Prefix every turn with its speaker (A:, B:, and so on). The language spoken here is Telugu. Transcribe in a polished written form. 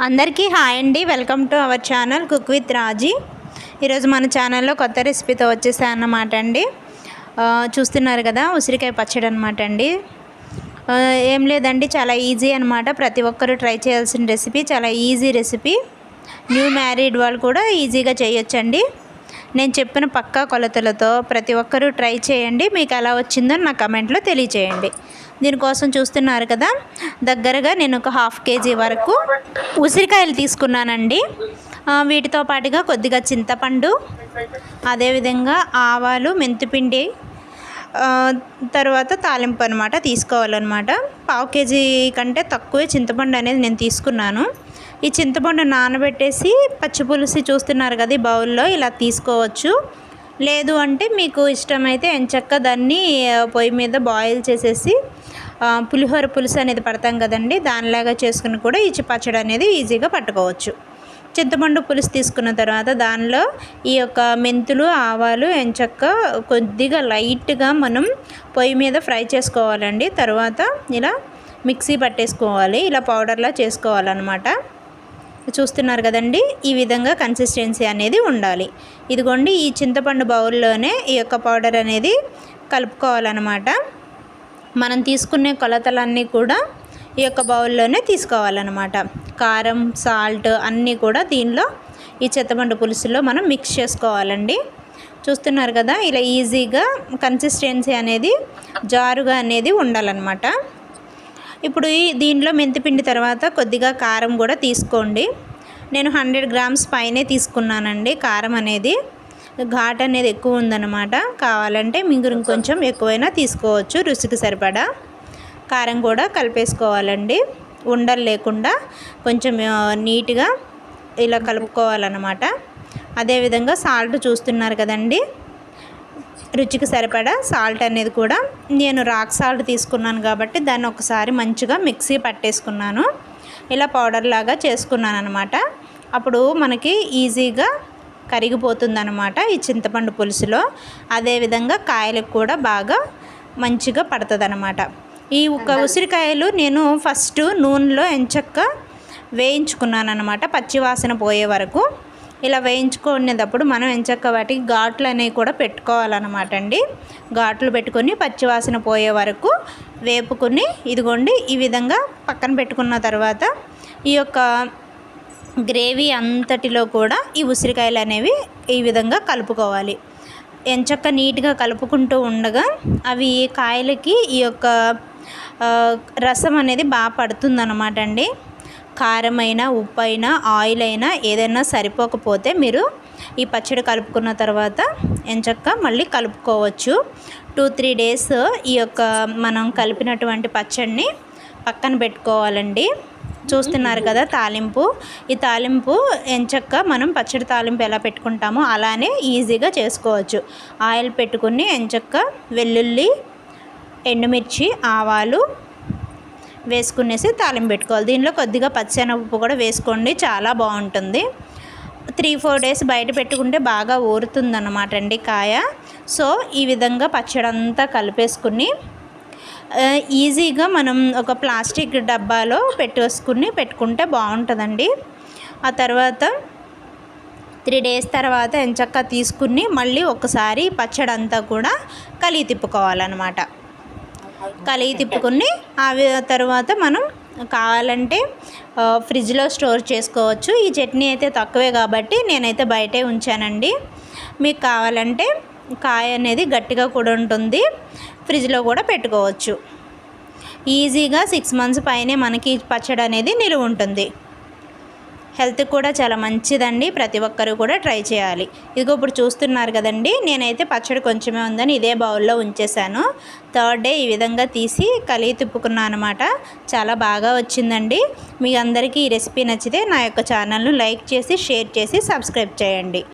A: అందరికీ హాయ్ అండి. Welcome to our channel cook with Raji. ఈరోజు మన ఛానల్లో కొత్త రెసిపీతో వచ్చేసాను అన్నమాట అండి. చూస్తున్నారు కదా, ఉసిరికాయ పచ్చడి అనమాట అండి. ఏం లేదండి, చాలా ఈజీ అనమాట. ప్రతి ఒక్కరూ ట్రై చేయాల్సిన రెసిపీ, చాలా ఈజీ రెసిపీ. న్యూ మ్యారీడ్ వాళ్ళు కూడా ఈజీగా చేయొచ్చండి. నేను చెప్పిన పక్కా కొలతలతో ప్రతి ఒక్కరూ ట్రై చేయండి. మీకు ఎలా వచ్చిందో నా కమెంట్లో తెలియచేయండి. దీనికోసం చూస్తున్నారు కదా, దగ్గరగా నేను ఒక 1/2 kg వరకు ఉసిరికాయలు తీసుకున్నానండి. వీటితో పాటుగా కొద్దిగా చింతపండు, అదేవిధంగా ఆవాలు, మెంతిపిండి, తర్వాత తాలింపు అనమాట తీసుకోవాలన్నమాట. 1/2 kg కంటే తక్కువే చింతపండు అనేది నేను తీసుకున్నాను. ఈ చింతపండు నానబెట్టేసి పచ్చిపులుసు చూస్తున్నారు కదా, ఈ బౌల్లో ఇలా తీసుకోవచ్చు. లేదు అంటే మీకు ఇష్టమైతే ఎంచక్క దాన్ని పొయ్యి మీద బాయిల్ చేసేసి పులిహోర పులుసు అనేది పడతాం కదండి, దానిలాగా చేసుకుని కూడా ఈ పచ్చడి అనేది ఈజీగా పట్టుకోవచ్చు. చింతపండు పులుసు తీసుకున్న తర్వాత దానిలో ఈ యొక్క మెంతులు, ఆవాలు ఎంచక్క కొద్దిగా లైట్గా మనం పొయ్యి మీద ఫ్రై చేసుకోవాలండి. తర్వాత ఇలా మిక్సీ పట్టేసుకోవాలి, ఇలా పౌడర్లా చేసుకోవాలన్నమాట. చూస్తున్నారు కదండి, ఈ విధంగా కన్సిస్టెన్సీ అనేది ఉండాలి. ఇదిగోండి, ఈ చింతపండు బౌల్లోనే ఈ యొక్క పౌడర్ అనేది కలుపుకోవాలన్నమాట. మనం తీసుకునే కొలతలన్నీ కూడా ఈ యొక్క బౌల్లోనే తీసుకోవాలన్నమాట. కారం, సాల్ట్ అన్నీ కూడా దీనిలో ఈ చింతపండు పులుసులో మనం మిక్స్ చేసుకోవాలండి. చూస్తున్నారు కదా, ఇలా ఈజీగా కన్సిస్టెన్సీ అనేది జారుగా అనేది ఉండాలన్నమాట. ఇప్పుడు దీనిలో మెంతిపిండి తర్వాత కొద్దిగా కారం కూడా తీసుకోండి. నేను 100 grams పైనే తీసుకున్నానండి. కారం అనేది ఘాట్ అనేది ఎక్కువ ఉందన్నమాట. కావాలంటే మీరు ఇంకొంచెం ఎక్కువైనా తీసుకోవచ్చు, రుచికి సరిపడా. కారం కూడా కలిపేసుకోవాలండి, ఉండలు లేకుండా కొంచెం నీట్గా ఇలా కలుపుకోవాలన్నమాట. అదేవిధంగా సాల్ట్ చూస్తున్నారు కదండి, రుచికి సరిపడా సాల్ట్ అనేది కూడా నేను రాక్ సాల్ట్ తీసుకున్నాను కాబట్టి దాన్ని ఒకసారి మంచిగా మిక్సీ పట్టేసుకున్నాను. ఇలా పౌడర్ లాగా చేసుకున్నాను అనమాట. అప్పుడు మనకి ఈజీగా కరిగిపోతుందన్నమాట ఈ చింతపండు పులుసులో. అదేవిధంగా కాయలకు కూడా బాగా మంచిగా పడుతుంది అనమాట. ఈ ఒక ఉసిరికాయలు నేను ఫస్ట్ నూనెలో ఎంచక్క వేయించుకున్నాను అనమాట, పచ్చివాసన పోయే వరకు. ఇలా వేయించుకునేటప్పుడు మనం ఎంచక్క వాటికి ఘాట్లు అనేవి కూడా పెట్టుకోవాలన్నమాట అండి. ఘాట్లు పెట్టుకొని పచ్చివాసన పోయే వరకు వేపుకొని, ఇదిగోండి ఈ విధంగా పక్కన పెట్టుకున్న తర్వాత ఈ యొక్క గ్రేవీ అంతటిలో కూడా ఈ ఉసిరికాయలు అనేవి ఈ విధంగా కలుపుకోవాలి. ఎంచక్క నీట్గా కలుపుకుంటూ ఉండగా అవి కాయలకి ఈ యొక్క రసం అనేది బాగా పడుతుందన్నమాట అండి. కారమైనా, ఉప్పు అయినా, ఆయిల్ అయినా ఏదైనా సరిపోకపోతే మీరు ఈ పచ్చడి కలుపుకున్న తర్వాత ఎంచక్క మళ్ళీ కలుపుకోవచ్చు. 2-3 days ఈ యొక్క మనం కలిపినటువంటి పచ్చడిని పక్కన పెట్టుకోవాలండి. చూస్తున్నారు కదా తాలింపు, ఈ తాలింపు ఎంచక్క మనం పచ్చడి తాలింపు ఎలా పెట్టుకుంటామో అలానే ఈజీగా చేసుకోవచ్చు. ఆయిల్ పెట్టుకుని ఎంచక్క వెల్లుల్లి, ఎండుమిర్చి, ఆవాలు వేసుకునేసి తాలింపు పెట్టుకోవాలి. దీనిలో కొద్దిగా పచ్చెనపప్పు కూడా వేసుకోండి, చాలా బాగుంటుంది. 3-4 days బయట పెట్టుకుంటే బాగా ఊరుతుందన్నమాట అండి కాయ. సో ఈ విధంగా పచ్చడి అంతా కలిపేసుకుని ఈజీగా మనం ఒక ప్లాస్టిక్ డబ్బాలో పెట్టుకుంటే బాగుంటుందండి. ఆ తర్వాత 3 days తర్వాత ఎంచక్క తీసుకుని మళ్ళీ ఒకసారి పచ్చడి అంతా కూడా కలిగి తిప్పుకోవాలన్నమాట. కలిగి తిప్పుకొని ఆ తర్వాత మనం కావాలంటే ఫ్రిడ్జ్లో స్టోర్ చేసుకోవచ్చు. ఈ చట్నీ అయితే తక్కువే కాబట్టి నేనైతే బయటే ఉంచానండి. మీకు కావాలంటే కాయ అనేది గట్టిగా కూడా ఉంటుంది, ఫ్రిడ్జ్లో కూడా పెట్టుకోవచ్చు. ఈజీగా 6 months పైనే మనకి పచ్చడి అనేది నిలువ ఉంటుంది. హెల్త్కి కూడా చాలా మంచిదండి, ప్రతి ఒక్కరు కూడా ట్రై చేయాలి. ఇదిగో ఇప్పుడు చూస్తున్నారు కదండి, నేనైతే పచ్చడి కొంచెమే ఉందని ఇదే బౌల్లో ఉంచేసాను. 3rd day ఈ విధంగా తీసి కలిగి తిప్పుకున్నాను అనమాట. చాలా బాగా వచ్చిందండి. మీ అందరికీ ఈ రెసిపీ నచ్చితే నా యొక్క ఛానల్ను లైక్ చేసి, షేర్ చేసి, సబ్స్క్రైబ్ చేయండి.